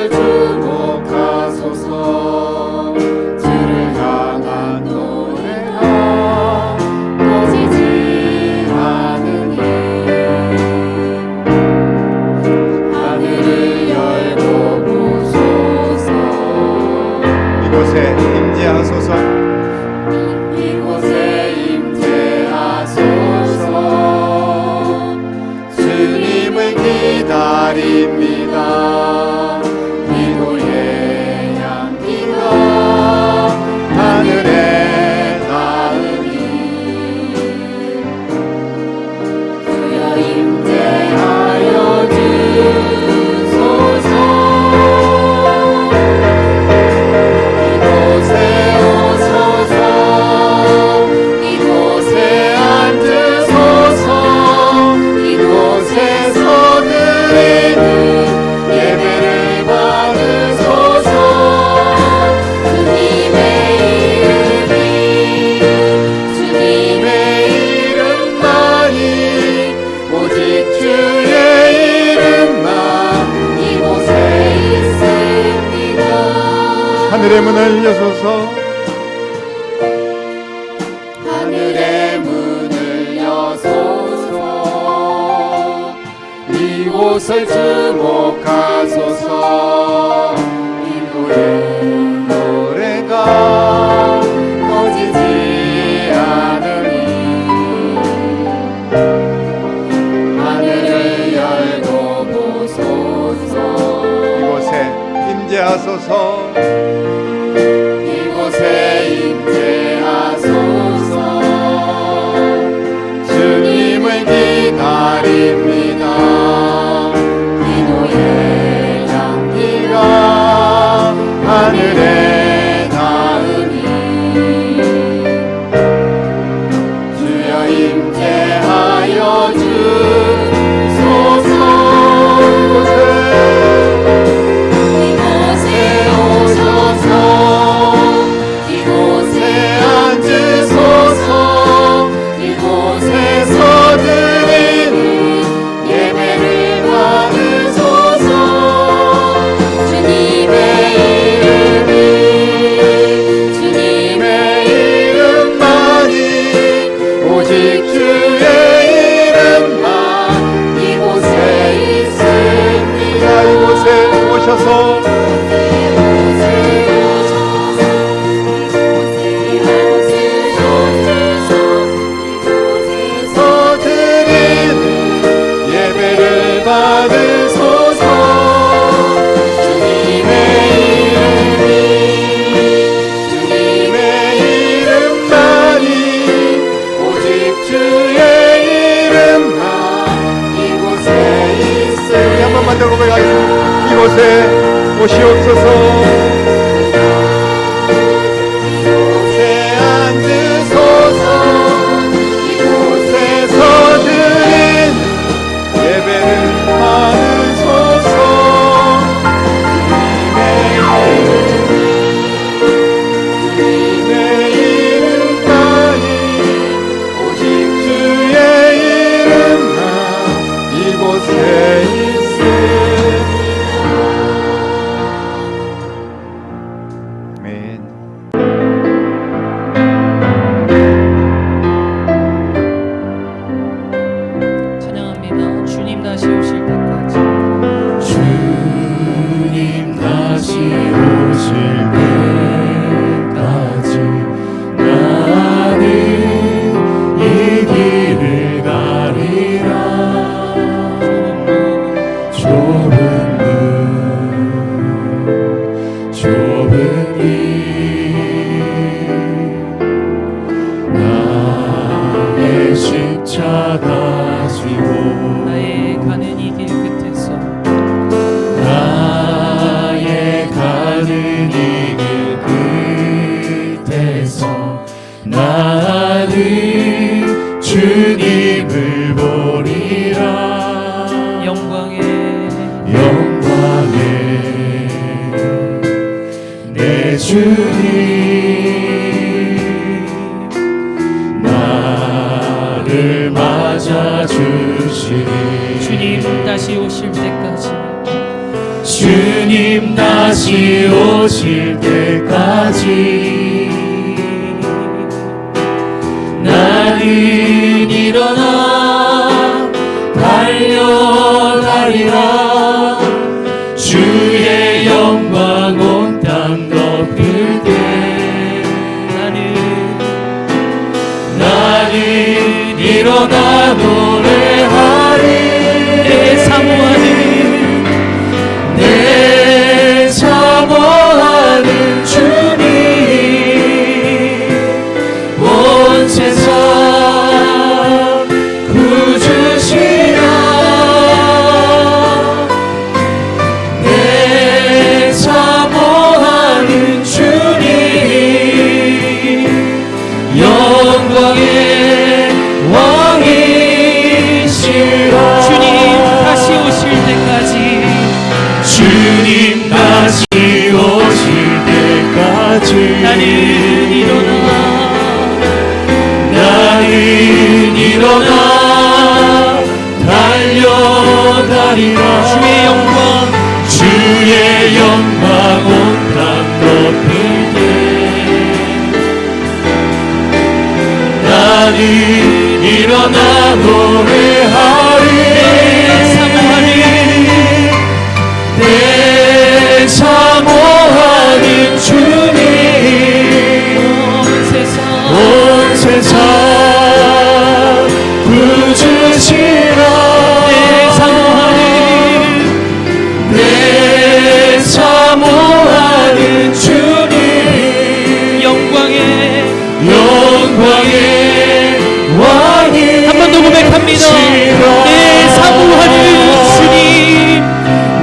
이곳을 주목하소서. 주를 향한 노래가 꺼지지 않으니 하늘을 열고 보소서. 이곳에 임재하소서. 이곳에 임재하소서. 주님을 기다립니다. 기도의 향기가 하늘에 닿으니 주여 임재하여 주소서. 이곳에 오소서. 이곳에 앉으소서. 이곳에서 드리는 예배를 받으소서. 주님의 이름만이 오직 주의 이름만 이곳에 있습니다. 하늘의 문을 여소서. 하늘의 문을 여소서. 이곳을 주목하소서. 기도의 노래가 꺼지지 않으니 하늘을 열고 보소서. 이곳에 임재하소서. 이곳에 임재하소서. 주님을 기다립니다. 기도의 향기가 하늘에 닿으니 주여 임재하여 주소서. 이곳에 오소서. 이곳에 앉으소서. 이곳에서 드리는 예배를 받으소서. 주님의 이름만이 오직 주의 이름만 이곳에 있습니다. 이곳에 오셔서 이곳에서 드리는 예배를 받으소서. 주님의 이름만이 오직 주의 이름만 이곳에 있습니다. 우리 한 번만 더 고백하겠습니다. 이곳에 오시옵소서. 이곳에 앉으소서. 이곳에서 드리는 예배를 받으소서. 주님의 이름만이 오직 주의 이름만 이곳에 있습니다. 아멘. 찬양합니다. 주님 다시 오실 때까지. 주님 다시 오실 때까지 나는 이 길을 가리라. 좁은 길 나의 십자가 지고 나의 가는 이 길 끝에서 나의 가는 이 길 끝에서 나는 주님을 보리라. 영광의 내 주님 나를 맞아주시니 주님 다시 오실 때까지 주님 다시 오실 때까지 나는 일어나 달려가리라. 주의 영광 온 땅 덮을 때 나는 일어나 노래하리. 내 사모하는 주님 온 세상 구주시라. 내 사모하는 주님 영광의 왕이시라. 주님 다시 오실 때까지 주님 다시 오실 때까지 나는 일어나 달려가리라. 주의 영광 온 땅 덮을 때 나는 일어나 노래하리. 내 사모하는 주님 온 세상 구주시라. 내 사모하는 주님 영광의 왕이 한 번 더 고백합니다. 내 사모하는 주님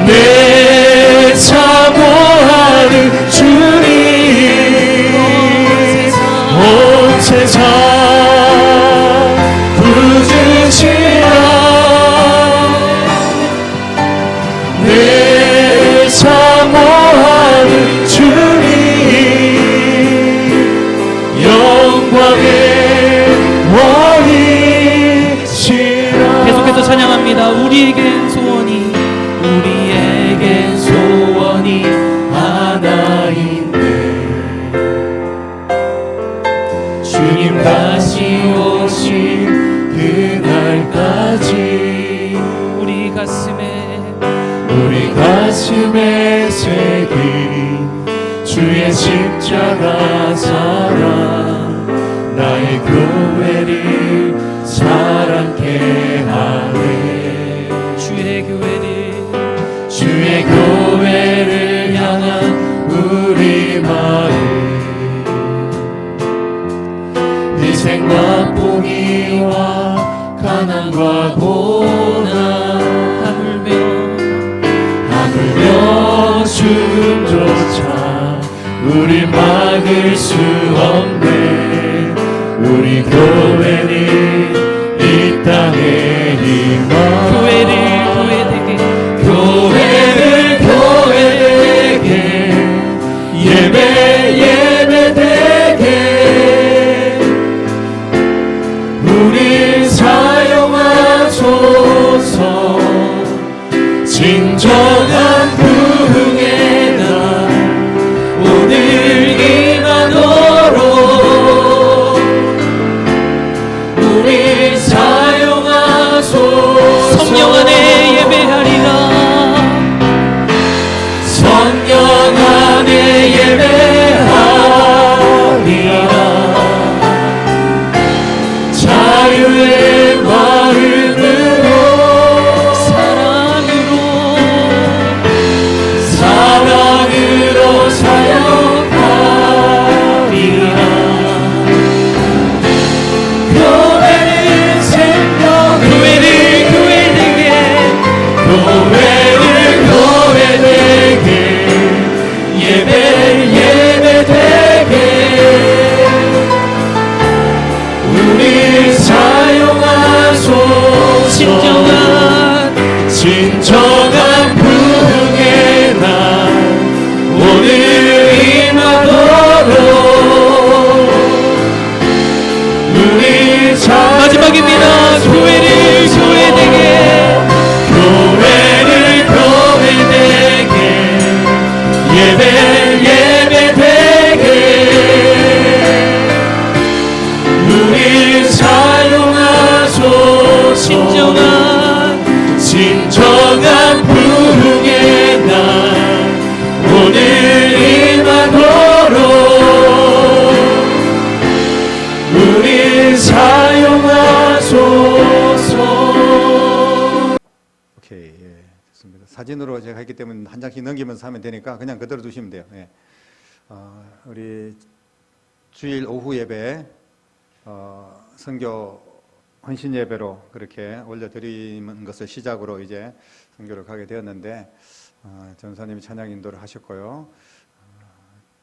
내 사모하는 주님 온 세상 구주시라. 내 사모하는 주님 영광의 왕이시라. 계속해서 찬양합니다. 우리에겐 소원이 하나인데 주님 다시 오신 그날까지 우리 가슴에 새긴 주의 십자가 사랑 나의 교회를 사랑케 하네. 주의 교회를 향한 우리 마음 희생과 포기와 가난과 고난 하물며 죽음조차 우리 막을 수 없네. 우리 교회는 이 땅의 희망. 교회되게 예배되게 우리 사용하소서. 진정한 부흥의 날 오늘 임하도록 우리 사용하소서. 성령 안에 예배되게 우리 사용하소서. 진정한 부흥의 날 오늘 임하도록 우리 사용하소서. 오케이, 예, 좋습니다. 사진으로 제가 했기 때문에 한 장씩 넘기면서 하면 되니까 그냥 그대로 두시면 돼요. 예. 우리 주일 오후 예배 선교 헌신 예배로 그렇게 올려드리는 것을 시작으로 이제 선교를 가게 되었는데 전사님이 찬양 인도를 하셨고요.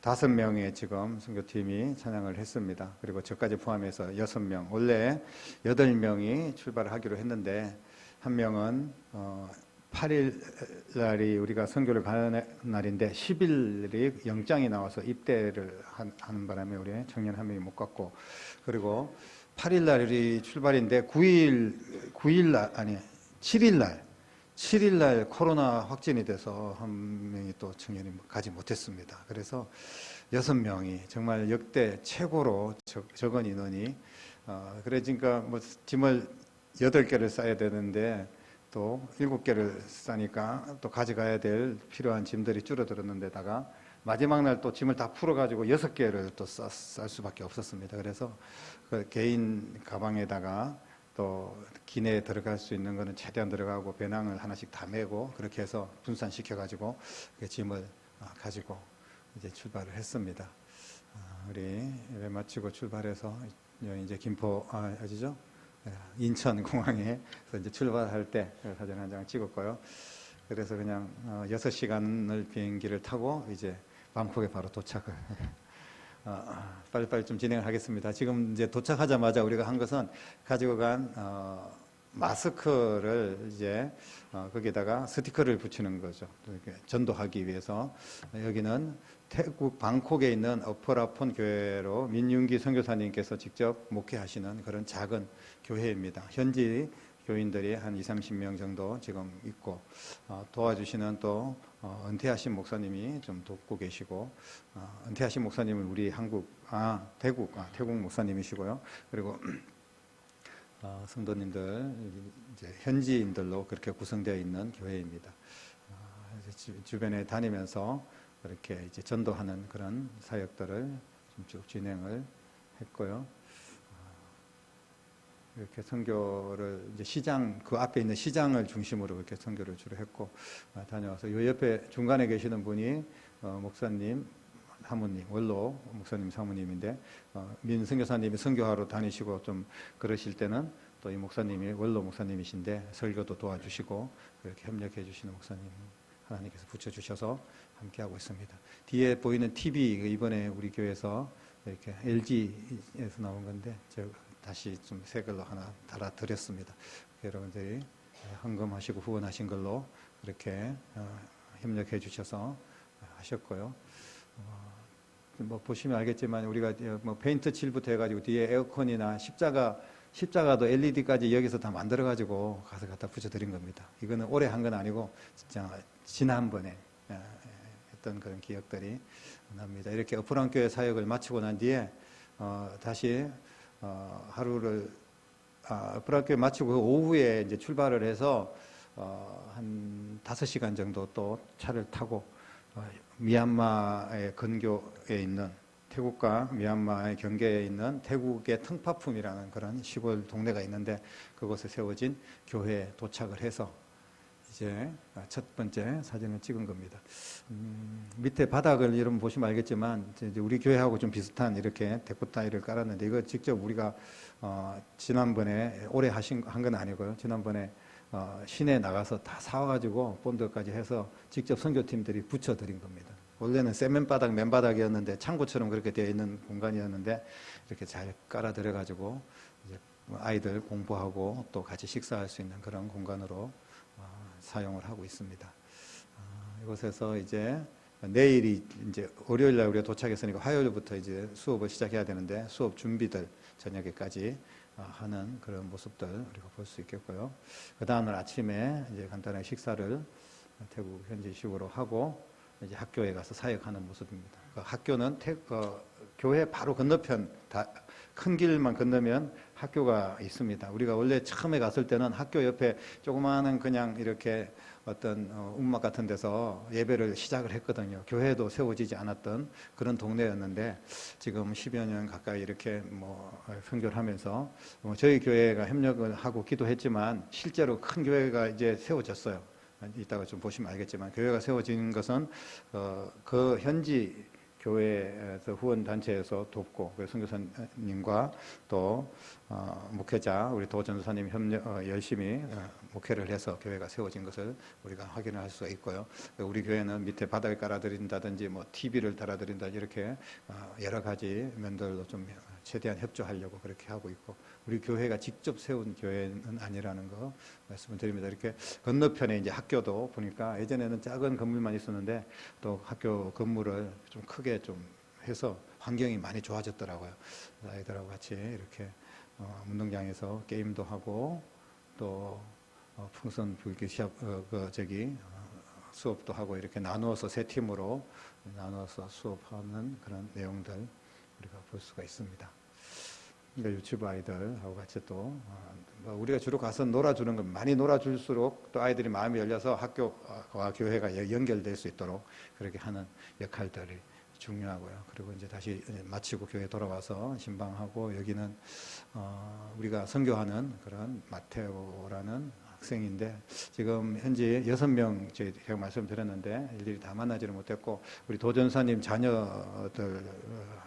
5명의 지금 선교팀이 찬양을 했습니다. 그리고 저까지 포함해서 6명, 원래 8명이 출발을 하기로 했는데 한 명은 8일 날이 우리가 선교를 가는 날인데 10일이 영장이 나와서 입대를 하는 바람에 우리 청년 한 명이 못 갔고, 그리고 8일 날이 출발인데 7일 날 코로나 확진이 돼서 한 명이 또 청년이 가지 못했습니다. 그래서 6명이 정말 역대 최고로 적은 인원이 그러니까 뭐 짐을 8개를 싸야 되는데 또 7개를 싸니까 또 가져가야 될 필요한 짐들이 줄어들었는데다가 마지막 날 또 짐을 다 풀어가지고 6개를 또 쌀 수밖에 없었습니다. 그래서 그 개인 가방에다가 또 기내에 들어갈 수 있는 거는 최대한 들어가고 배낭을 하나씩 다 메고 그렇게 해서 분산시켜가지고 그 짐을 가지고 이제 출발을 했습니다. 우리 예배 마치고 출발해서 이제 김포 어디죠? 인천 공항에 이제 출발할 때 사진 한 장 찍었고요. 그래서 그냥 6시간을 비행기를 타고 이제 방콕에 바로 도착을 빨리빨리 좀 진행을 하겠습니다. 지금 이제 도착하자마자 우리가 한 것은 가지고 간 마스크를 이제 거기다가 스티커를 붙이는 거죠. 이렇게 전도하기 위해서. 여기는 태국 방콕에 있는 어퍼라폰 교회로 민윤기 선교사님께서 직접 목회하시는 그런 작은 교회입니다. 현지 교인들이 한 20-30명 정도 지금 있고 도와주시는 또 은퇴하신 목사님이 좀 돕고 계시고, 은퇴하신 목사님은 우리 태국 목사님이시고요. 그리고 성도님들 이제 현지인들로 그렇게 구성되어 있는 교회입니다. 주변에 다니면서 그렇게 이제 전도하는 그런 사역들을 좀 쭉 진행을 했고요. 이렇게 선교를 이제 시장 그 앞에 있는 시장을 중심으로 이렇게 선교를 주로 했고 다녀와서 요 옆에 중간에 계시는 분이 목사님 사모님, 원로 목사님 사모님인데 민 선교사님이 선교하러 다니시고 좀 그러실 때는 또 이 목사님이 원로 목사님이신데 설교도 도와주시고 그렇게 협력해 주시는 목사님 하나님께서 붙여주셔서 함께하고 있습니다. 뒤에 보이는 TV 이번에 우리 교회에서 이렇게 LG에서 나온 건데 제가 다시 좀 새 걸로 하나 달아드렸습니다. 여러분들이 헌금하시고 후원하신 걸로 그렇게 협력해 주셔서 하셨고요. 뭐 보시면 알겠지만 우리가 뭐 페인트 칠부터 해가지고 뒤에 에어컨이나 십자가도 LED까지 여기서 다 만들어가지고 가서 갖다 붙여드린 겁니다. 이거는 올해 한 건 아니고 진짜 지난번에 했던 그런 기억들이 납니다. 이렇게 어프랑교회 사역을 마치고 난 뒤에 다시 하루를 어프랑교회 마치고 오후에 이제 출발을 해서 한 5시간 정도 또 차를 타고 미얀마의 근교에 있는 태국과 미얀마의 경계에 있는 태국의 텅파품이라는 그런 시골 동네가 있는데 그곳에 세워진 교회에 도착을 해서 이제 첫 번째 사진을 찍은 겁니다. 밑에 바닥을 여러분 보시면 알겠지만 이제 우리 교회하고 좀 비슷한 이렇게 데코 타일을 깔았는데 이거 직접 우리가 지난번에 올해 한 건 아니고요. 지난번에 시내에 나가서 다 사와가지고 본드까지 해서 직접 선교팀들이 붙여드린 겁니다. 원래는 세면바닥, 맨바닥이었는데 창고처럼 그렇게 되어 있는 공간이었는데 이렇게 잘 깔아드려가지고 이제 아이들 공부하고 또 같이 식사할 수 있는 그런 공간으로 사용을 하고 있습니다. 이곳에서 이제 내일이 이제 월요일 날 우리가 도착했으니까 화요일부터 이제 수업을 시작해야 되는데 수업 준비들 저녁에까지 하는 그런 모습들 우리가 볼 수 있겠고요. 그 다음날 아침에 이제 간단하게 식사를 태국 현지식으로 하고 이제 학교에 가서 사역하는 모습입니다. 그 학교는 교회 바로 건너편 큰 길만 건너면 학교가 있습니다. 우리가 원래 처음에 갔을 때는 학교 옆에 조그마한 그냥 이렇게 어떤 움막 같은 데서 예배를 시작을 했거든요. 교회도 세워지지 않았던 그런 동네였는데 지금 10여 년 가까이 이렇게 선교를 하면서 저희 교회가 협력을 하고 기도했지만 실제로 큰 교회가 이제 세워졌어요. 이따가 좀 보시면 알겠지만 교회가 세워진 것은 그 현지 교회에서 후원 단체에서 돕고 선교사님과 또 목회자 우리 도 전도사님 열심히 목회를 해서 교회가 세워진 것을 우리가 확인을 할 수가 있고요. 우리 교회는 밑에 바닥을 깔아드린다든지 TV를 달아드린다 이렇게 여러 가지 면들로 좀 최대한 협조하려고 그렇게 하고 있고 우리 교회가 직접 세운 교회는 아니라는 거 말씀을 드립니다. 이렇게 건너편에 이제 학교도 보니까 예전에는 작은 건물만 있었는데 또 학교 건물을 좀 크게 좀 해서 환경이 많이 좋아졌더라고요. 아이들하고 같이 이렇게 운동장에서 게임도 하고 또 풍선 불기 시합 수업도 하고 이렇게 나누어서 세 팀으로 나누어서 수업하는 그런 내용들 우리가 볼 수가 있습니다. 그러니까 유치부 아이들하고 같이 또 우리가 주로 가서 놀아주는 건 많이 놀아줄수록 또 아이들이 마음이 열려서 학교와 교회가 연결될 수 있도록 그렇게 하는 역할들이 중요하고요. 그리고 이제 다시 마치고 교회 돌아와서 신방하고 여기는 우리가 선교하는 그런 마테오라는 학생인데 지금 현재 6명 제가 말씀드렸는데 일일이 다 만나지를 못했고 우리 도전사님 자녀들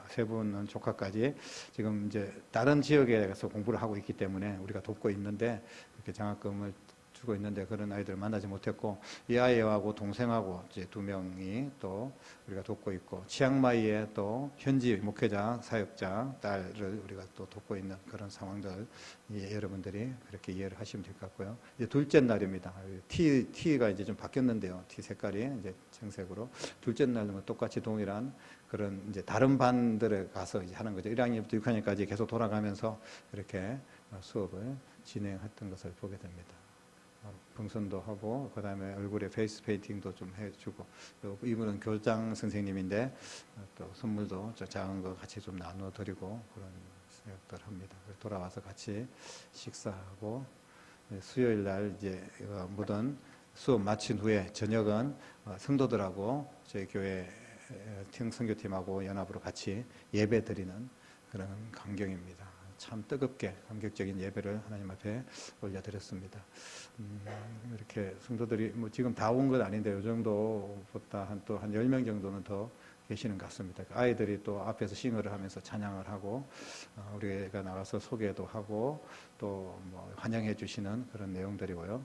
3분은 조카까지 지금 이제 다른 지역에 가서 공부를 하고 있기 때문에 우리가 돕고 있는데 이렇게 장학금을 주고 있는데 그런 아이들을 만나지 못했고 이 아이하고 동생하고 이제 2명이 또 우리가 돕고 있고 치앙마이에 또 현지 목회자 사역자 딸을 우리가 또 돕고 있는 그런 상황들 여러분들이 그렇게 이해를 하시면 될 것 같고요. 이제 둘째 날입니다. 티가 이제 좀 바뀌었는데요. 티 색깔이 이제 청색으로 둘째 날은 똑같이 동일한 그런 이제 다른 반들에 가서 이제 하는 거죠. 1학년부터 6학년까지 계속 돌아가면서 이렇게 수업을 진행했던 것을 보게 됩니다. 풍선도 하고 그 다음에 얼굴에 페이스 페인팅도 좀 해주고 이분은 교장 선생님인데 또 선물도 작은 거 같이 좀 나누어 드리고 그런 생각들 합니다. 돌아와서 같이 식사하고 수요일 날 이제 모든 수업 마친 후에 저녁은 성도들하고 저희 교회 선교팀하고 연합으로 같이 예배 드리는 그런 광경입니다. 참 뜨겁게 감격적인 예배를 하나님 앞에 올려드렸습니다. 이렇게 성도들이 지금 다 온 건 아닌데 이 정도보다 한 10명 정도는 더 계시는 것 같습니다. 아이들이 또 앞에서 싱어를 하면서 찬양을 하고 우리가 나가서 소개도 하고 또 환영해 주시는 그런 내용들이고요.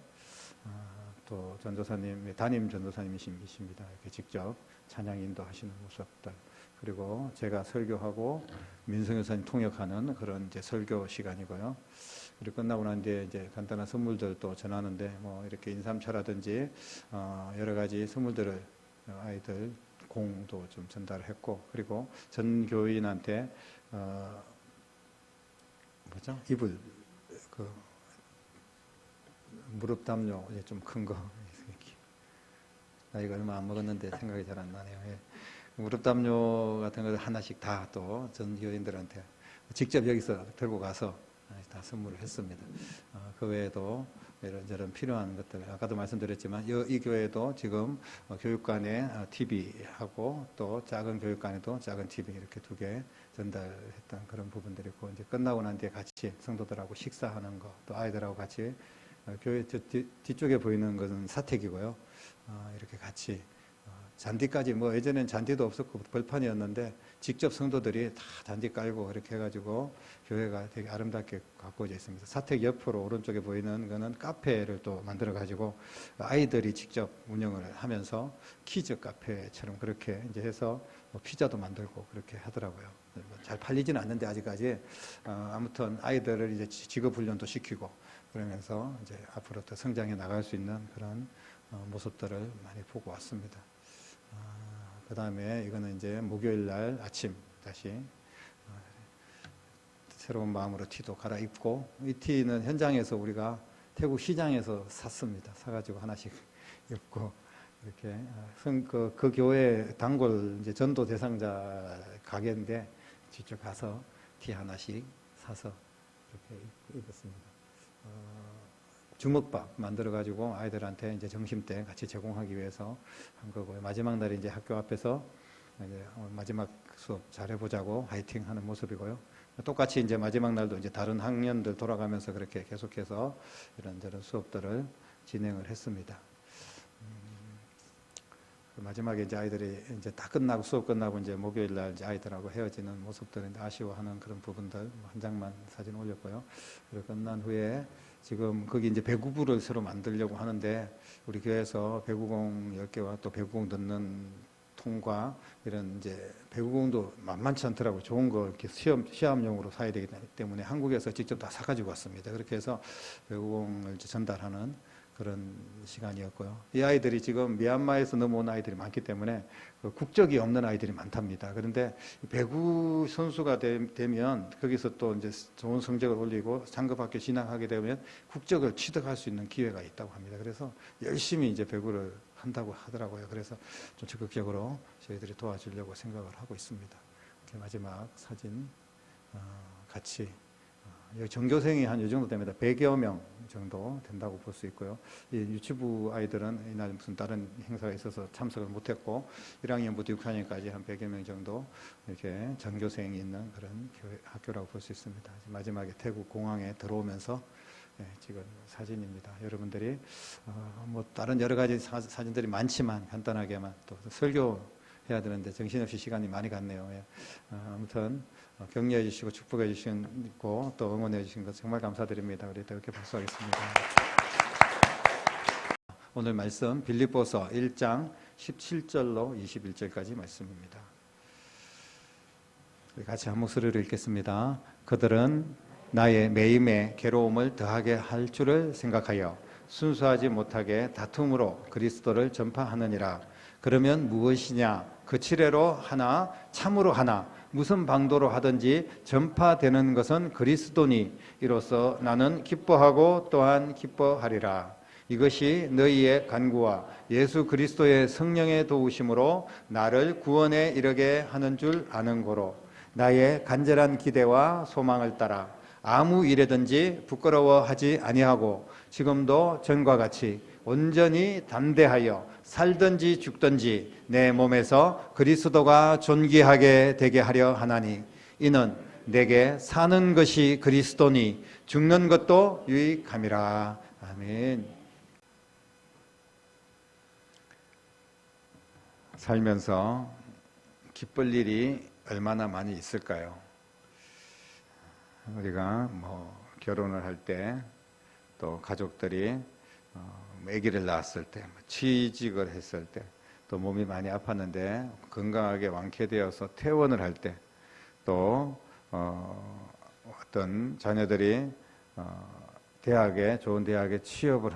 또 전도사님, 담임 전도사님이십니다. 이렇게 직접 찬양 인도하시는 모습들. 그리고 제가 설교하고 민성 여사님 통역하는 그런 이제 설교 시간이고요. 그리고 끝나고 난 뒤에 이제 간단한 선물들도 전하는데 이렇게 인삼차라든지 여러 가지 선물들을 아이들 공도 좀 전달했고 그리고 전 교인한테 이불 무릎 담요 좀 큰 거 나이가 얼마 안 먹었는데 생각이 잘 안 나네요. 예. 무릎 담요 같은 걸 하나씩 다 또 전 교인들한테 직접 여기서 들고 가서 다 선물을 했습니다. 그 외에도 이런저런 필요한 것들 아까도 말씀드렸지만 이 교회도 지금 교육관에 TV하고 또 작은 교육관에도 작은 TV 이렇게 2개 전달했던 그런 부분들이 있고 이제 끝나고 난 뒤에 같이 성도들하고 식사하는 거 또 아이들하고 같이 교회 뒤쪽에 보이는 것은 사택이고요. 이렇게 같이 잔디까지 예전엔 잔디도 없었고 벌판이었는데 직접 성도들이 다 잔디 깔고 이렇게 해가지고 교회가 되게 아름답게 가꾸어져 있습니다. 사택 옆으로 오른쪽에 보이는 거는 카페를 또 만들어 가지고 아이들이 직접 운영을 하면서 키즈 카페처럼 그렇게 이제 해서 피자도 만들고 그렇게 하더라고요. 잘 팔리지는 않는데 아직까지 아무튼 아이들을 이제 직업 훈련도 시키고 그러면서 이제 앞으로 더 성장해 나갈 수 있는 그런 모습들을 많이 보고 왔습니다. 그 다음에 이거는 이제 목요일 날 아침 다시 새로운 마음으로 티도 갈아입고 이 티는 현장에서 우리가 태국 시장에서 샀습니다. 사가지고 하나씩 입고 이렇게 그 교회 단골 이제 전도 대상자 가게인데 직접 가서 티 하나씩 사서 이렇게 입었습니다. 주먹밥 만들어 가지고 아이들한테 이제 점심 때 같이 제공하기 위해서 한 거고요. 마지막 날에 이제 학교 앞에서 이제 마지막 수업 잘해보자고 화이팅 하는 모습이고요. 똑같이 이제 마지막 날도 이제 다른 학년들 돌아가면서 그렇게 계속해서 이런저런 수업들을 진행을 했습니다. 마지막에 이제 아이들이 이제 다 끝나고 수업 끝나고 이제 목요일 날 이제 아이들하고 헤어지는 모습들을 아쉬워하는 그런 부분들 한 장만 사진 올렸고요. 그리고 끝난 후에 지금 거기 이제 배구부를 새로 만들려고 하는데 우리 교회에서 배구공 10개와 또 배구공 넣는 통과 이런 이제 배구공도 만만치 않더라고요. 좋은 거 이렇게 시험용으로 사야 되기 때문에 한국에서 직접 다 사가지고 왔습니다. 그렇게 해서 배구공을 이제 전달하는 그런 시간이었고요. 이 아이들이 지금 미얀마에서 넘어온 아이들이 많기 때문에 국적이 없는 아이들이 많답니다. 그런데 배구 선수가 되면 거기서 또 이제 좋은 성적을 올리고 상급학교 진학하게 되면 국적을 취득할 수 있는 기회가 있다고 합니다. 그래서 열심히 이제 배구를 한다고 하더라고요. 그래서 좀 적극적으로 저희들이 도와주려고 생각을 하고 있습니다. 마지막 사진 같이 여기 전교생이 한 이 정도 됩니다. 100여 명 정도 된다고 볼 수 있고요. 이 유치부 아이들은 이날 무슨 다른 행사가 있어서 참석을 못했고 1학년부터 6학년까지 한 100여 명 정도 이렇게 전교생이 있는 그런 학교라고 볼 수 있습니다. 마지막에 태국 공항에 들어오면서 찍은 사진입니다. 여러분들이 뭐 다른 여러 가지 사진들이 많지만 간단하게만 또 설교 해야 되는데 정신없이 시간이 많이 갔네요. 아무튼 격려해 주시고 축복해 주시고 또 응원해 주신 것 정말 감사드립니다. 우리 이렇게 박수하겠습니다. 오늘 말씀 빌립보서 1장 17절로 21절까지 말씀입니다. 우리 같이 한 목소리로 읽겠습니다. 그들은 나의 매임에 괴로움을 더하게 할 줄을 생각하여 순수하지 못하게 다툼으로 그리스도를 전파하느니라. 그러면 무엇이냐? 거칠애로 하나 참으로 하나 무슨 방도로 하든지 전파되는 것은 그리스도니 이로써 나는 기뻐하고 또한 기뻐하리라. 이것이 너희의 간구와 예수 그리스도의 성령의 도우심으로 나를 구원에 이르게 하는 줄 아는 고로 나의 간절한 기대와 소망을 따라 아무 일에든지 부끄러워하지 아니하고 지금도 전과 같이 온전히 담대하여 살든지 죽든지 내 몸에서 그리스도가 존귀하게 되게 하려 하나니 이는 내게 사는 것이 그리스도니 죽는 것도 유익함이라. 아멘. 살면서 기쁠 일이 얼마나 많이 있을까요? 우리가 뭐 결혼을 할 때 또 가족들이 아기를 낳았을 때, 취직을 했을 때, 또 몸이 많이 아팠는데 건강하게 완쾌되어서 퇴원을 할 때, 또 어떤 자녀들이 좋은 대학에 취업을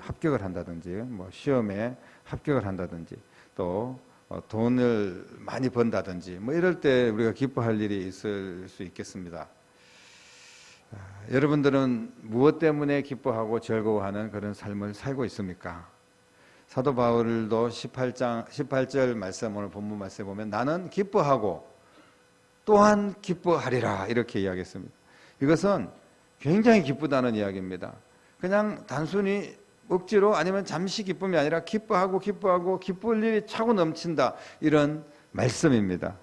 합격을 한다든지, 뭐 시험에 합격을 한다든지, 또 돈을 많이 번다든지, 뭐 이럴 때 우리가 기뻐할 일이 있을 수 있겠습니다. 여러분들은 무엇 때문에 기뻐하고 즐거워하는 그런 삶을 살고 있습니까? 사도 바울도 18절 말씀, 오늘 본문 말씀에 보면 나는 기뻐하고 또한 기뻐하리라 이렇게 이야기했습니다. 이것은 굉장히 기쁘다는 이야기입니다. 그냥 단순히 억지로 아니면 잠시 기쁨이 아니라 기뻐하고 기쁠 일이 차고 넘친다 이런 말씀입니다.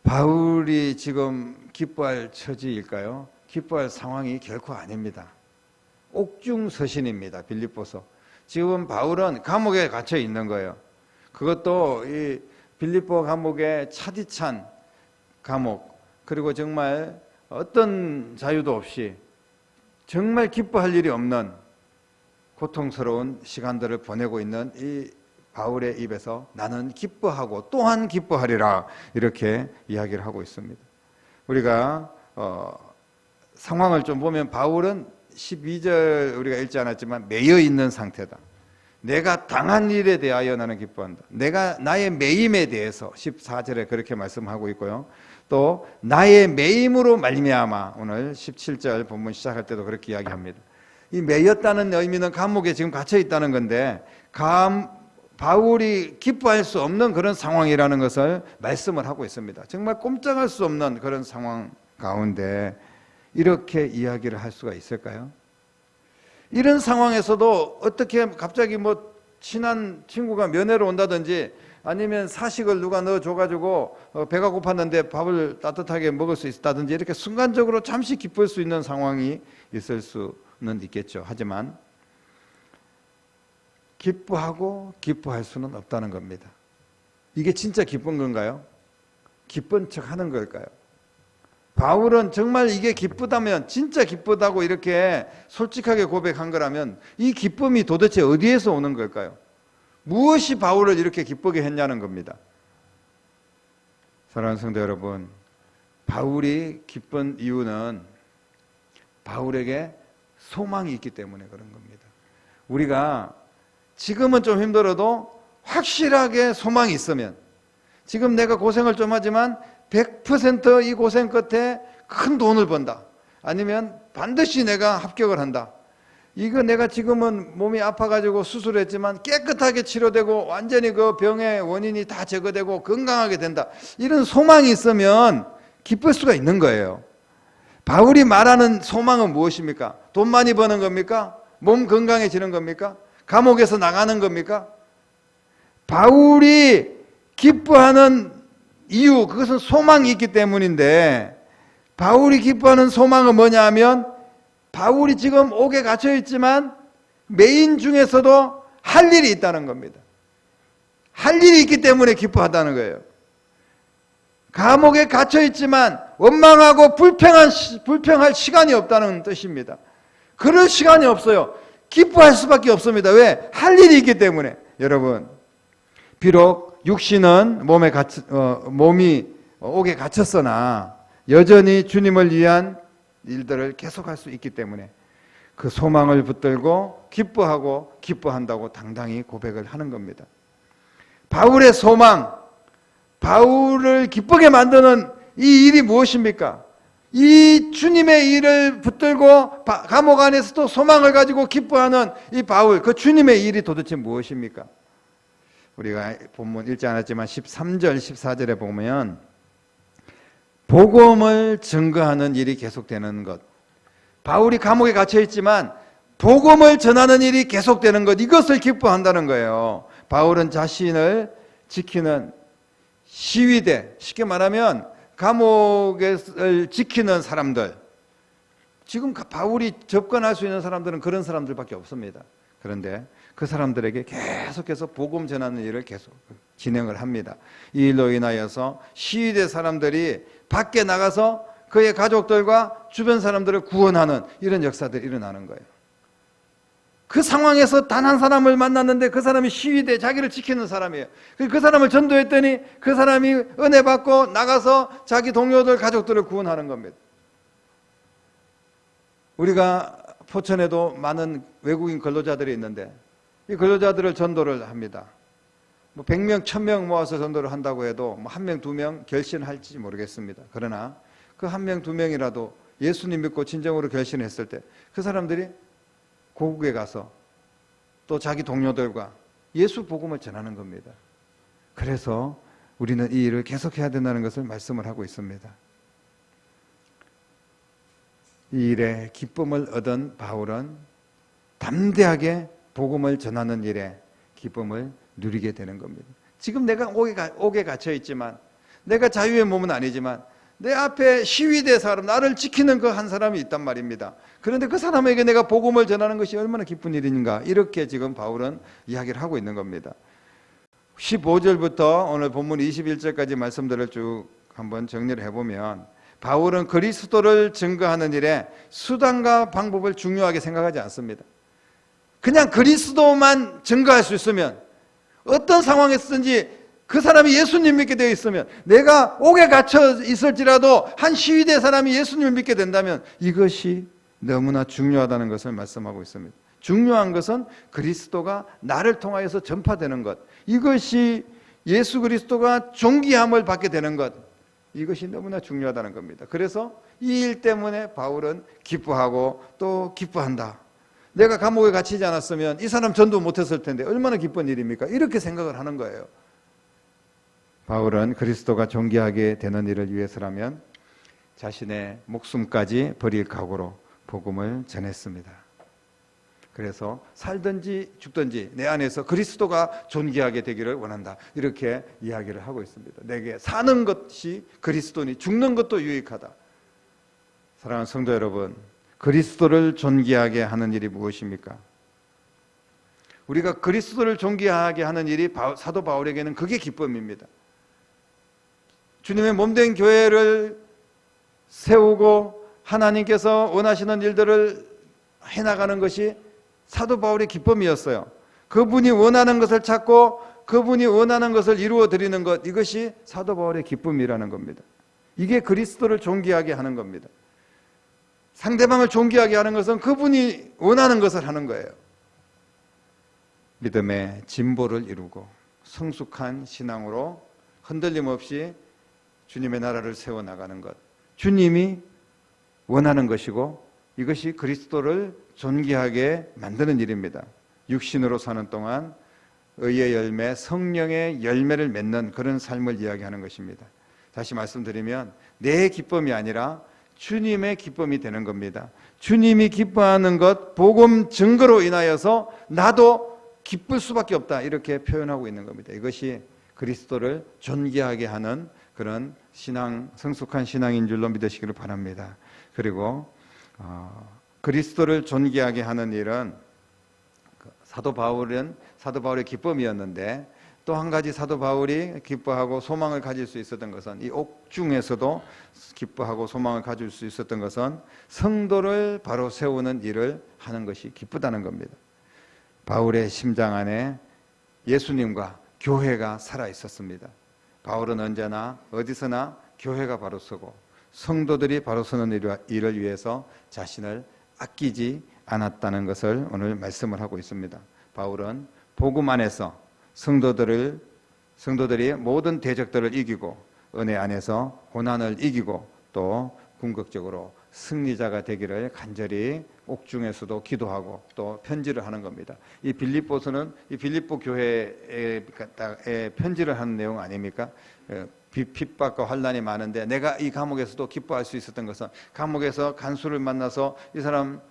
바울이 지금 기뻐할 처지일까요? 기뻐할 상황이 결코 아닙니다. 옥중서신입니다. 빌립보서. 지금 바울은 감옥에 갇혀 있는 거예요. 그것도 이 빌립보 감옥의 차디찬 감옥, 그리고 정말 어떤 자유도 없이 정말 기뻐할 일이 없는 고통스러운 시간들을 보내고 있는 이 바울의 입에서 나는 기뻐하고 또한 기뻐하리라 이렇게 이야기를 하고 있습니다. 우리가 상황을 좀 보면 바울은 12절 우리가 읽지 않았지만 매여 있는 상태다. 내가 당한 일에 대하여 나는 기뻐한다. 내가 나의 매임에 대해서 14절에 그렇게 말씀하고 있고요. 또 나의 매임으로 말미암아 오늘 17절 본문 시작할 때도 그렇게 이야기합니다. 이 매였다는 의미는 감옥에 지금 갇혀 있다는 건데 바울이 기뻐할 수 없는 그런 상황이라는 것을 말씀을 하고 있습니다. 정말 꼼짝할 수 없는 그런 상황 가운데 이렇게 이야기를 할 수가 있을까요? 이런 상황에서도 어떻게 갑자기 뭐 친한 친구가 면회로 온다든지 아니면 사식을 누가 넣어줘가지고 배가 고팠는데 밥을 따뜻하게 먹을 수 있다든지 이렇게 순간적으로 잠시 기쁠 수 있는 상황이 있을 수는 있겠죠. 하지만 기뻐하고 기뻐할 수는 없다는 겁니다. 이게 진짜 기쁜 건가요? 기쁜 척 하는 걸까요? 바울은 정말 이게 기쁘다면, 진짜 기쁘다고 이렇게 솔직하게 고백한 거라면 이 기쁨이 도대체 어디에서 오는 걸까요? 무엇이 바울을 이렇게 기쁘게 했냐는 겁니다. 사랑하는 성도 여러분, 바울이 기쁜 이유는 바울에게 소망이 있기 때문에 그런 겁니다. 우리가 지금은 좀 힘들어도 확실하게 소망이 있으면, 지금 내가 고생을 좀 하지만 100% 이 고생 끝에 큰 돈을 번다, 아니면 반드시 내가 합격을 한다, 이거 내가 지금은 몸이 아파가지고 수술했지만 깨끗하게 치료되고 완전히 그 병의 원인이 다 제거되고 건강하게 된다, 이런 소망이 있으면 기쁠 수가 있는 거예요. 바울이 말하는 소망은 무엇입니까? 돈 많이 버는 겁니까? 몸 건강해지는 겁니까? 감옥에서 나가는 겁니까? 바울이 기뻐하는 이유, 그것은 소망이 있기 때문인데, 바울이 기뻐하는 소망은 뭐냐 하면, 바울이 지금 옥에 갇혀 있지만 메인 중에서도 할 일이 있다는 겁니다. 할 일이 있기 때문에 기뻐하다는 거예요. 감옥에 갇혀 있지만 원망하고 불평할 시간이 없다는 뜻입니다. 그럴 시간이 없어요. 기뻐할 수밖에 없습니다. 왜? 할 일이 있기 때문에. 여러분, 비록 육신은 몸이 옥에 갇혔으나 여전히 주님을 위한 일들을 계속할 수 있기 때문에 그 소망을 붙들고 기뻐하고 기뻐한다고 당당히 고백을 하는 겁니다. 바울의 소망, 바울을 기쁘게 만드는 이 일이 무엇입니까? 이 주님의 일을 붙들고 감옥 안에서도 소망을 가지고 기뻐하는 이 바울, 그 주님의 일이 도대체 무엇입니까? 우리가 본문 읽지 않았지만 13절, 14절에 보면 복음을 증거하는 일이 계속되는 것, 바울이 감옥에 갇혀 있지만 복음을 전하는 일이 계속되는 것, 이것을 기뻐한다는 거예요. 바울은 자신을 지키는 시위대, 쉽게 말하면 감옥을 지키는 사람들, 지금 바울이 접근할 수 있는 사람들은 그런 사람들밖에 없습니다. 그런데 그 사람들에게 계속해서 복음 전하는 일을 계속 진행을 합니다. 이 일로 인하여서 시위대 사람들이 밖에 나가서 그의 가족들과 주변 사람들을 구원하는 이런 역사들이 일어나는 거예요. 그 상황에서 단 한 사람을 만났는데 그 사람이 시위대, 자기를 지키는 사람이에요. 그 사람을 전도했더니 그 사람이 은혜 받고 나가서 자기 동료들, 가족들을 구원하는 겁니다. 우리가 포천에도 많은 외국인 근로자들이 있는데 이 근로자들을 전도를 합니다. 100명, 1000명 모아서 전도를 한다고 해도 1명, 2명 결신할지 모르겠습니다. 그러나 그 1명, 2명이라도 예수님 믿고 진정으로 결신했을 때 그 사람들이 고국에 가서 또 자기 동료들과 예수 복음을 전하는 겁니다. 그래서 우리는 이 일을 계속해야 된다는 것을 말씀을 하고 있습니다. 이 일에 기쁨을 얻은 바울은 담대하게 복음을 전하는 일에 기쁨을 누리게 되는 겁니다. 지금 내가 옥에 갇혀 있지만, 내가 자유의 몸은 아니지만 내 앞에 시위대 사람, 나를 지키는 그 한 사람이 있단 말입니다. 그런데 그 사람에게 내가 복음을 전하는 것이 얼마나 기쁜 일인가, 이렇게 지금 바울은 이야기를 하고 있는 겁니다. 15절부터 오늘 본문 21절까지 말씀들을 쭉 한번 정리를 해보면, 바울은 그리스도를 증거하는 일에 수단과 방법을 중요하게 생각하지 않습니다. 그냥 그리스도만 증거할 수 있으면, 어떤 상황에서든지 그 사람이 예수님 믿게 되어 있으면, 내가 옥에 갇혀 있을지라도 한 시위대 사람이 예수님을 믿게 된다면 이것이 너무나 중요하다는 것을 말씀하고 있습니다. 중요한 것은 그리스도가 나를 통하여서 전파되는 것, 이것이 예수 그리스도가 존귀함을 받게 되는 것, 이것이 너무나 중요하다는 겁니다. 그래서 이 일 때문에 바울은 기뻐하고 또 기뻐한다. 내가 감옥에 갇히지 않았으면 이 사람 전도 못했을 텐데 얼마나 기쁜 일입니까? 이렇게 생각을 하는 거예요. 바울은 그리스도가 존귀하게 되는 일을 위해서라면 자신의 목숨까지 버릴 각오로 복음을 전했습니다. 그래서 살든지 죽든지 내 안에서 그리스도가 존귀하게 되기를 원한다, 이렇게 이야기를 하고 있습니다. 내게 사는 것이 그리스도니 죽는 것도 유익하다. 사랑하는 성도 여러분, 그리스도를 존귀하게 하는 일이 무엇입니까? 우리가 그리스도를 존귀하게 하는 일이 사도 바울에게는 그게 기쁨입니다. 주님의 몸된 교회를 세우고 하나님께서 원하시는 일들을 해나가는 것이 사도 바울의 기쁨이었어요. 그분이 원하는 것을 찾고 그분이 원하는 것을 이루어 드리는 것, 이것이 사도 바울의 기쁨이라는 겁니다. 이게 그리스도를 존귀하게 하는 겁니다. 상대방을 존귀하게 하는 것은 그분이 원하는 것을 하는 거예요. 믿음의 진보를 이루고 성숙한 신앙으로 흔들림 없이 주님의 나라를 세워나가는 것, 주님이 원하는 것이고 이것이 그리스도를 존귀하게 만드는 일입니다. 육신으로 사는 동안 의의 열매, 성령의 열매를 맺는 그런 삶을 이야기하는 것입니다. 다시 말씀드리면 내 기쁨이 아니라 주님의 기쁨이 되는 겁니다. 주님이 기뻐하는 것, 복음 증거로 인하여서 나도 기쁠 수밖에 없다, 이렇게 표현하고 있는 겁니다. 이것이 그리스도를 존귀하게 하는 그런 신앙, 성숙한 신앙인 줄로 믿으시기를 바랍니다. 그리고 그리스도를 존귀하게 하는 일은 사도 바울의 기쁨이었는데, 또 한 가지 사도 바울이 기뻐하고 소망을 가질 수 있었던 것은, 이 옥중에서도 기뻐하고 소망을 가질 수 있었던 것은 성도를 바로 세우는 일을 하는 것이 기쁘다는 겁니다. 바울의 심장 안에 예수님과 교회가 살아 있었습니다. 바울은 언제나 어디서나 교회가 바로 서고 성도들이 바로 서는 일을 위해서 자신을 아끼지 않았다는 것을 오늘 말씀을 하고 있습니다. 바울은 복음 안에서 성도들이 모든 대적들을 이기고 은혜 안에서 고난을 이기고 또 궁극적으로 승리자가 되기를 간절히 옥중에서도 기도하고 또 편지를 하는 겁니다. 이 빌립보서는 이 빌립보 교회에 편지를 하는 내용 아닙니까? 핍박과 환난이 많은데 내가 이 감옥에서도 기뻐할 수 있었던 것은 감옥에서 간수를 만나서 이 사람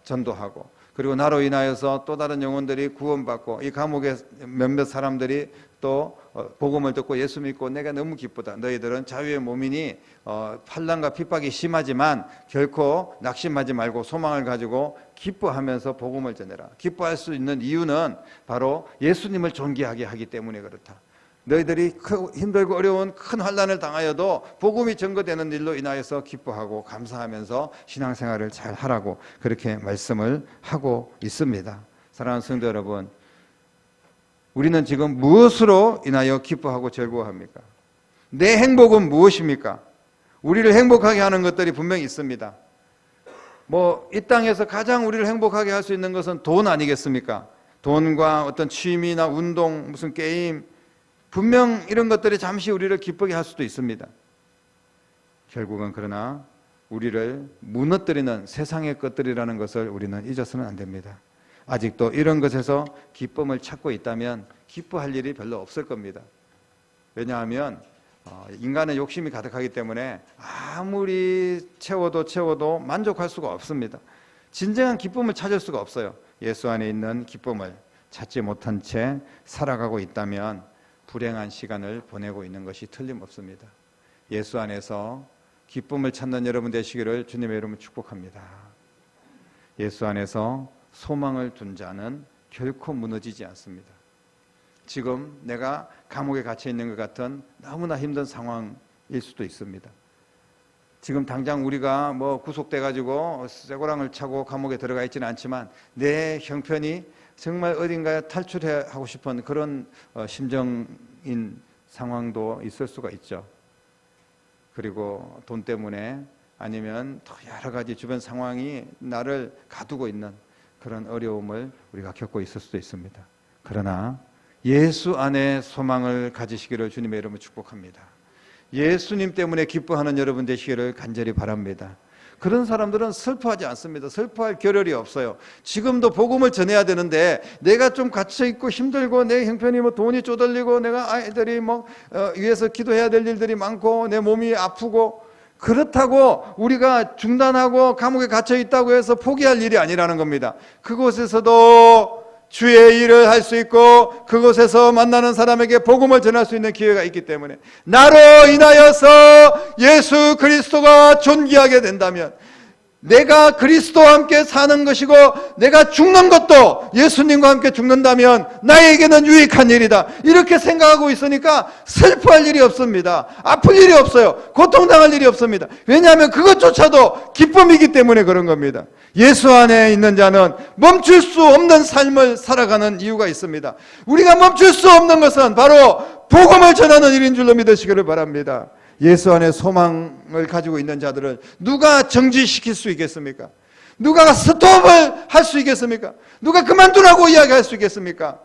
전도하고, 그리고 나로 인하여서 또 다른 영혼들이 구원받고 이 감옥의 몇몇 사람들이 또 복음을 듣고 예수 믿고 내가 너무 기쁘다. 너희들은 자유의 몸이니 환난과 핍박이 심하지만 결코 낙심하지 말고 소망을 가지고 기뻐하면서 복음을 전해라. 기뻐할 수 있는 이유는 바로 예수님을 존귀하게 하기 때문에 그렇다. 너희들이 힘들고 어려운 큰 환난을 당하여도 복음이 증거되는 일로 인하여서 기뻐하고 감사하면서 신앙생활을 잘 하라고 그렇게 말씀을 하고 있습니다. 사랑하는 성도 여러분, 우리는 지금 무엇으로 인하여 기뻐하고 즐거워합니까? 내 행복은 무엇입니까? 우리를 행복하게 하는 것들이 분명히 있습니다. 이 땅에서 가장 우리를 행복하게 할 수 있는 것은 돈 아니겠습니까? 돈과 어떤 취미나 운동, 무슨 게임, 분명 이런 것들이 잠시 우리를 기쁘게 할 수도 있습니다. 결국은 그러나 우리를 무너뜨리는 세상의 것들이라는 것을 우리는 잊어서는 안 됩니다. 아직도 이런 것에서 기쁨을 찾고 있다면 기뻐할 일이 별로 없을 겁니다. 왜냐하면 인간의 욕심이 가득하기 때문에 아무리 채워도 만족할 수가 없습니다. 진정한 기쁨을 찾을 수가 없어요. 예수 안에 있는 기쁨을 찾지 못한 채 살아가고 있다면 불행한 시간을 보내고 있는 것이 틀림없습니다. 예수 안에서 기쁨을 찾는 여러분 되시기를 주님의 이름으로 축복합니다. 예수 안에서 소망을 둔 자는 결코 무너지지 않습니다. 지금 내가 감옥에 갇혀 있는 것 같은 너무나 힘든 상황일 수도 있습니다. 지금 당장 우리가 구속돼 가지고 쇠고랑을 차고 감옥에 들어가 있지는 않지만 내 형편이 정말 어딘가에 탈출하고 싶은 그런 심정인 상황도 있을 수가 있죠. 그리고 돈 때문에 아니면 또 여러 가지 주변 상황이 나를 가두고 있는 그런 어려움을 우리가 겪고 있을 수도 있습니다. 그러나 예수 안에 소망을 가지시기를 주님의 이름으로 축복합니다. 예수님 때문에 기뻐하는 여러분 되시기를 간절히 바랍니다. 그런 사람들은 슬퍼하지 않습니다. 슬퍼할 겨를이 없어요. 지금도 복음을 전해야 되는데 내가 좀 갇혀있고 힘들고 내 형편이 뭐 돈이 쪼들리고 내가 아이들이 위해서 기도해야 될 일들이 많고 내 몸이 아프고, 그렇다고 우리가 중단하고 감옥에 갇혀있다고 해서 포기할 일이 아니라는 겁니다. 그곳에서도 주의 일을 할 수 있고 그곳에서 만나는 사람에게 복음을 전할 수 있는 기회가 있기 때문에, 나로 인하여서 예수 그리스도가 존귀하게 된다면 내가 그리스도와 함께 사는 것이고 내가 죽는 것도 예수님과 함께 죽는다면 나에게는 유익한 일이다, 이렇게 생각하고 있으니까 슬퍼할 일이 없습니다. 아플 일이 없어요. 고통당할 일이 없습니다. 왜냐하면 그것조차도 기쁨이기 때문에 그런 겁니다. 예수 안에 있는 자는 멈출 수 없는 삶을 살아가는 이유가 있습니다. 우리가 멈출 수 없는 것은 바로 복음을 전하는 일인 줄로 믿으시기를 바랍니다. 예수 안에 소망을 가지고 있는 자들을 누가 정지시킬 수 있겠습니까? 누가 스톱을 할 수 있겠습니까? 누가 그만두라고 이야기할 수 있겠습니까?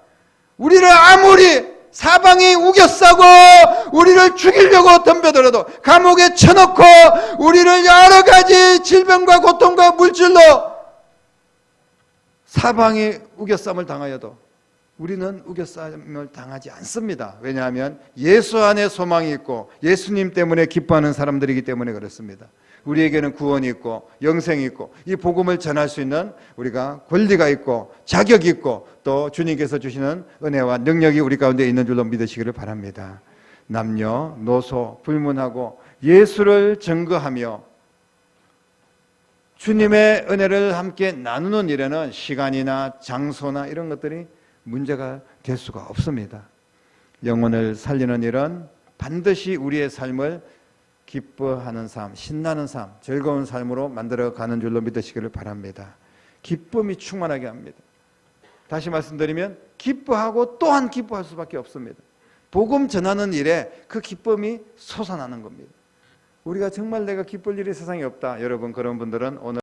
우리를 아무리 사방이 우겨싸고 우리를 죽이려고 덤벼들어도, 감옥에 쳐넣고 우리를 여러 가지 질병과 고통과 물질로 사방이 우겨쌈을 당하여도 우리는 우겨쌈을 당하지 않습니다. 왜냐하면 예수 안에 소망이 있고 예수님 때문에 기뻐하는 사람들이기 때문에 그렇습니다. 우리에게는 구원이 있고 영생이 있고 이 복음을 전할 수 있는 우리가 권리가 있고 자격이 있고 또 주님께서 주시는 은혜와 능력이 우리 가운데 있는 줄로 믿으시기를 바랍니다. 남녀, 노소 불문하고 예수를 증거하며 주님의 은혜를 함께 나누는 일에는 시간이나 장소나 이런 것들이 문제가 될 수가 없습니다. 영혼을 살리는 일은 반드시 우리의 삶을 기뻐하는 삶, 신나는 삶, 즐거운 삶으로 만들어가는 줄로 믿으시기를 바랍니다. 기쁨이 충만하게 합니다. 다시 말씀드리면 기뻐하고 또한 기뻐할 수밖에 없습니다. 복음 전하는 일에 그 기쁨이 솟아나는 겁니다. 우리가 정말 내가 기쁠 일이 세상에 없다, 여러분 그런 분들은 오늘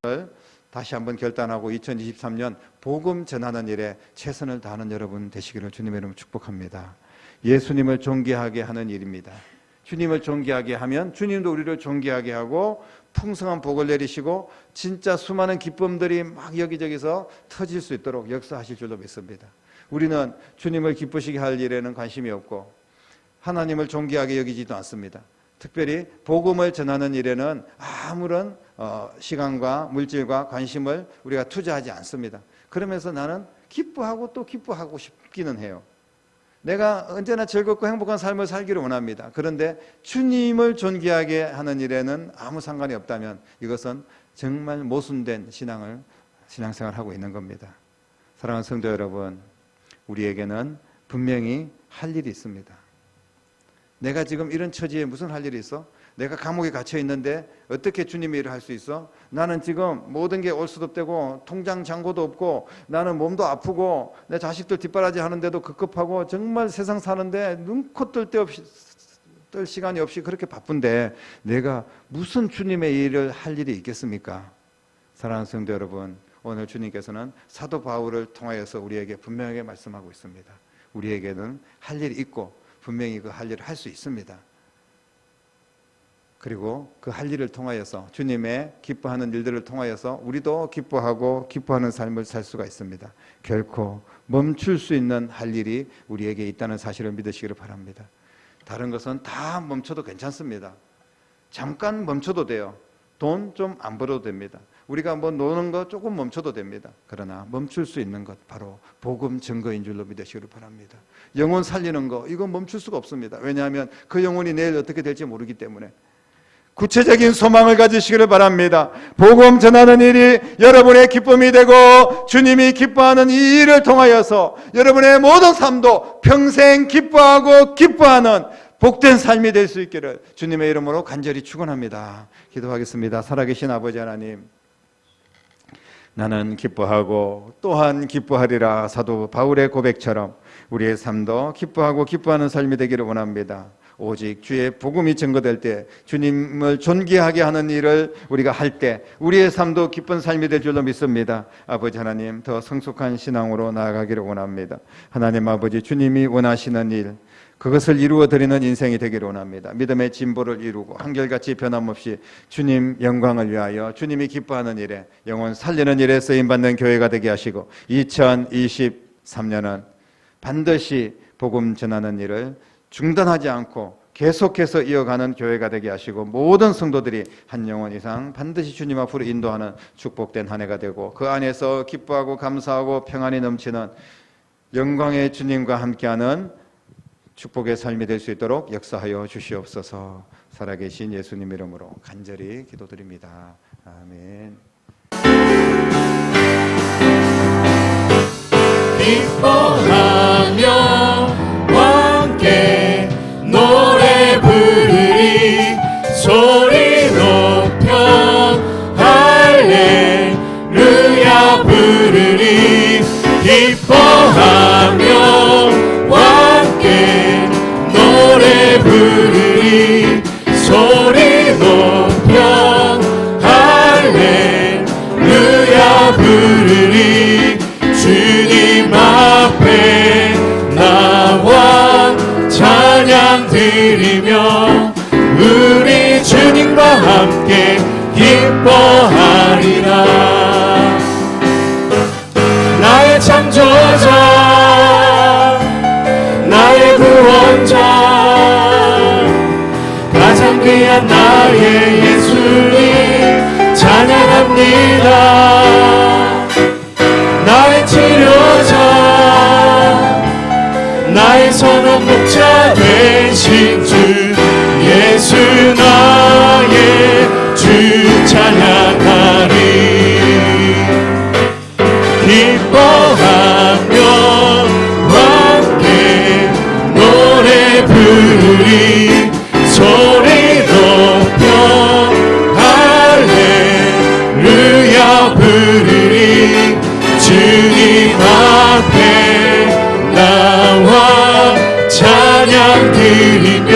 다시 한번 결단하고 2023년 복음 전하는 일에 최선을 다하는 여러분 되시기를 주님의 이름으로 축복합니다. 예수님을 존귀하게 하는 일입니다. 주님을 존귀하게 하면 주님도 우리를 존귀하게 하고 풍성한 복을 내리시고 진짜 수많은 기쁨들이 막 여기저기서 터질 수 있도록 역사하실 줄로 믿습니다. 우리는 주님을 기쁘시게 할 일에는 관심이 없고 하나님을 존귀하게 여기지도 않습니다. 특별히 복음을 전하는 일에는 아무런 시간과 물질과 관심을 우리가 투자하지 않습니다. 그러면서 나는 기뻐하고 또 기뻐하고 싶기는 해요. 내가 언제나 즐겁고 행복한 삶을 살기를 원합니다. 그런데 주님을 존귀하게 하는 일에는 아무 상관이 없다면 이것은 정말 모순된 신앙생활을 하고 있는 겁니다. 사랑하는 성도 여러분, 우리에게는 분명히 할 일이 있습니다. 내가 지금 이런 처지에 무슨 할 일이 있어? 내가 감옥에 갇혀 있는데 어떻게 주님의 일을 할 수 있어? 나는 지금 모든 게 올수덥되고 통장 잔고도 없고 나는 몸도 아프고 내 자식들 뒷바라지 하는데도 급급하고 정말 세상 사는데 눈코 뜰 시간이 없이 그렇게 바쁜데 내가 무슨 주님의 일을 할 일이 있겠습니까? 사랑하는 성도 여러분, 오늘 주님께서는 사도 바울을 통하여서 우리에게 분명하게 말씀하고 있습니다. 우리에게는 할 일이 있고 분명히 그 할 일을 할 수 있습니다. 그리고 그 할 일을 통하여서 주님의 기뻐하는 일들을 통하여서 우리도 기뻐하고 기뻐하는 삶을 살 수가 있습니다. 결코 멈출 수 있는 할 일이 우리에게 있다는 사실을 믿으시기를 바랍니다. 다른 것은 다 멈춰도 괜찮습니다. 잠깐 멈춰도 돼요. 돈 좀 안 벌어도 됩니다. 우리가 뭐 노는 거 조금 멈춰도 됩니다. 그러나 멈출 수 있는 것 바로 복음 증거인 줄로 믿으시기를 바랍니다. 영혼 살리는 거 이건 멈출 수가 없습니다. 왜냐하면 그 영혼이 내일 어떻게 될지 모르기 때문에 구체적인 소망을 가지시기를 바랍니다. 복음 전하는 일이 여러분의 기쁨이 되고 주님이 기뻐하는 이 일을 통하여서 여러분의 모든 삶도 평생 기뻐하고 기뻐하는 복된 삶이 될 수 있기를 주님의 이름으로 간절히 축원합니다. 기도하겠습니다. 살아계신 아버지 하나님, 나는 기뻐하고 또한 기뻐하리라 사도 바울의 고백처럼 우리의 삶도 기뻐하고 기뻐하는 삶이 되기를 원합니다. 오직 주의 복음이 증거될 때 주님을 존귀하게 하는 일을 우리가 할 때 우리의 삶도 기쁜 삶이 될 줄로 믿습니다. 아버지 하나님, 더 성숙한 신앙으로 나아가기를 원합니다. 하나님 아버지, 주님이 원하시는 일, 그것을 이루어 드리는 인생이 되기를 원합니다. 믿음의 진보를 이루고 한결같이 변함없이 주님 영광을 위하여 주님이 기뻐하는 일에 영혼 살리는 일에 쓰임받는 교회가 되게 하시고 2023년은 반드시 복음 전하는 일을 중단하지 않고 계속해서 이어가는 교회가 되게 하시고 모든 성도들이 한 영혼 이상 반드시 주님 앞으로 인도하는 축복된 한 해가 되고 그 안에서 기뻐하고 감사하고 평안이 넘치는 영광의 주님과 함께하는 축복의 삶이 될 수 있도록 역사하여 주시옵소서. 살아계신 예수님 이름으로 간절히 기도드립니다. 아멘. 기뻐하며 함께 노래 부르리 소리 높여 할렐루야 부르리 기뻐하며 함께 노래 부르리 소리 높여 할렐루야 부르리 주님 앞에 나와 찬양 드리며 우리 주님과 함께 기뻐하리라. 나의 창조자 나의 구원자 가장 귀한 나의 예수님 찬양합니다. 나의 치료자 나의 선한 목자 되신 주 예수 나의 주 찬양하리. 기뻐하며 함께 노래 부르리 소리 높여 할렐루야 부르리 주님 앞에 나와 찬양 드리며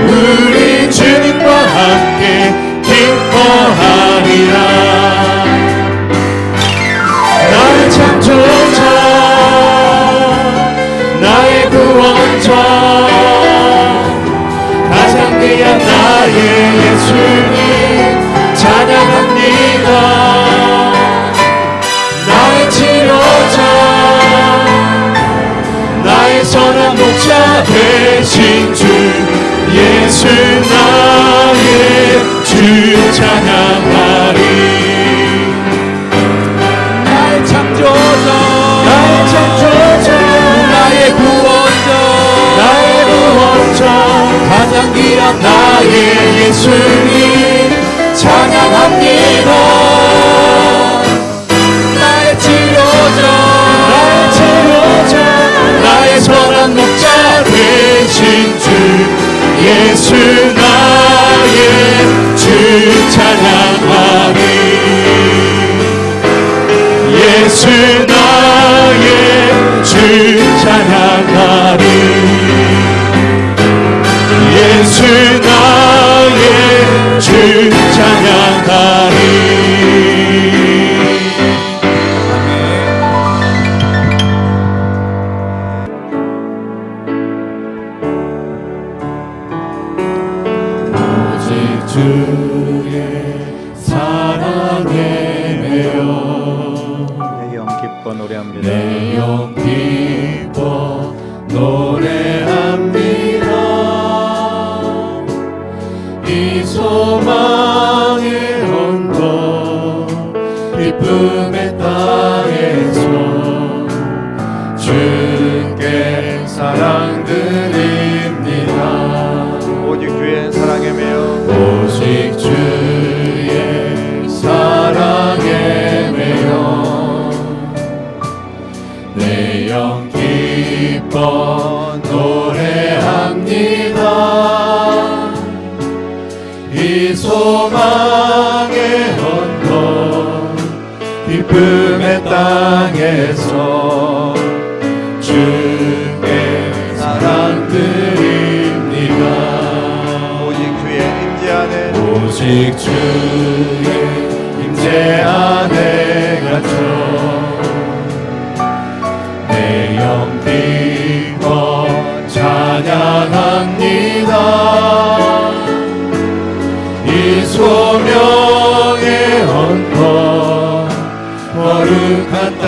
우리 주님과 함께 기뻐하리라. 나의 창조자 나의 구원자 가장 귀한 나의 예수님 찬양합니다. 나의 치료자 나의 선한 목자 되신 주 예수 나의 주 찬양하리. 나의 창조자 나의 구원자 가장 귀한 나의 예수님 찬양합니다. 나의 치료자 나의 선한 목자 되신 주 예수 나의 주 찬양하리. 예수 나의 주 찬양하리. 예수 나의 주 찬양하리. 오직 주의 사랑에 매여 내 영 기뻐 노래합니다. 내 영 기뻐 노래합니다. 이 소망의 언덕 기쁨의 땅에서 주께 사랑 드립니다. 오직 주의 사랑에 매여 오직 주의 사랑에 매여 내 영 기뻐 노래합니다. 이 소망의 언덕 기쁨의 땅에서 주께 사랑 드립니다. 오직 주의 임재 안에 오직 주의 임재 안에 갇혀 내 영 기뻐 찬양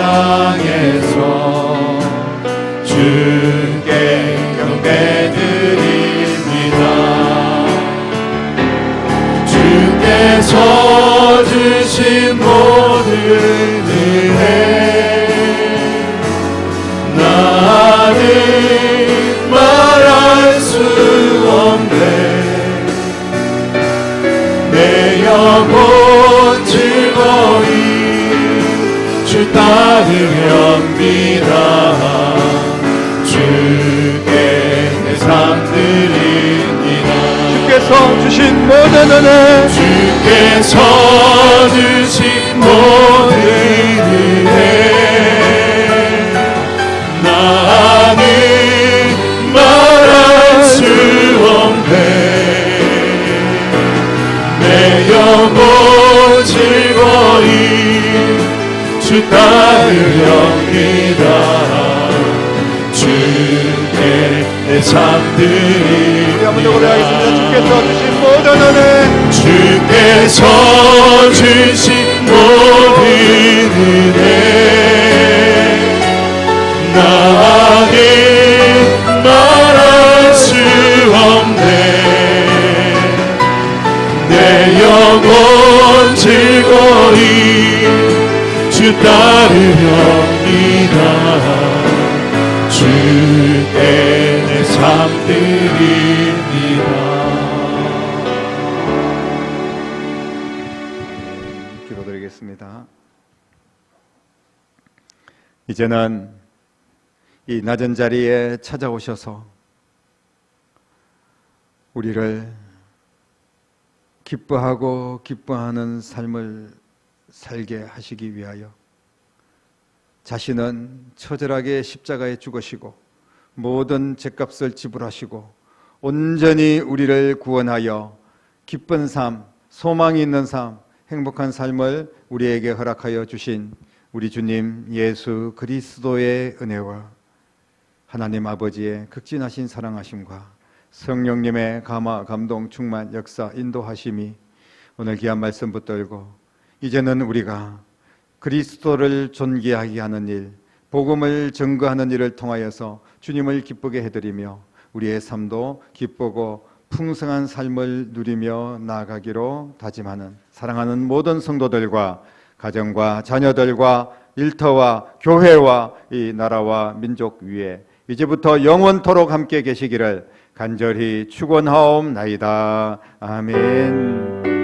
향해서 주께 경배드립니다. 주께서 주신 모든 은혜 나는 말할 수 없네. 내 영혼 즐거이 주 따르렵니다. 주께 내 삶 드립니다. 주께서 주신 모든 은혜 주께서 주신 모든 은혜 나는 말할 수 없네. 내 영혼 즐거이 주 따르렵니다. 주께 내 삶 드립니다. 한번 더 고백하겠습니다. 주께서 주신 모든 은혜 주께서 주신 모든 은혜 나는 말할 수 없네. 내 영혼 즐거이 주 따르렵니다. 주께 내 삶 드립니다. 기도드리겠습니다. 이제는 이 낮은 자리에 찾아오셔서 우리를 기뻐하고 기뻐하는 삶을 살게 하시기 위하여 자신은 처절하게 십자가에 죽으시고 모든 죄값을 지불하시고 온전히 우리를 구원하여 기쁜 삶, 소망이 있는 삶, 행복한 삶을 우리에게 허락하여 주신 우리 주님 예수 그리스도의 은혜와 하나님 아버지의 극진하신 사랑하심과 성령님의 감화, 감동, 충만, 역사, 인도하심이 오늘 귀한 말씀 붙들고 이제는 우리가 그리스도를 존귀하게 하는 일, 복음을 증거하는 일을 통하여서 주님을 기쁘게 해드리며 우리의 삶도 기쁘고 풍성한 삶을 누리며 나아가기로 다짐하는 사랑하는 모든 성도들과 가정과 자녀들과 일터와 교회와 이 나라와 민족 위에 이제부터 영원토록 함께 계시기를 간절히 축원하옵나이다. 아멘.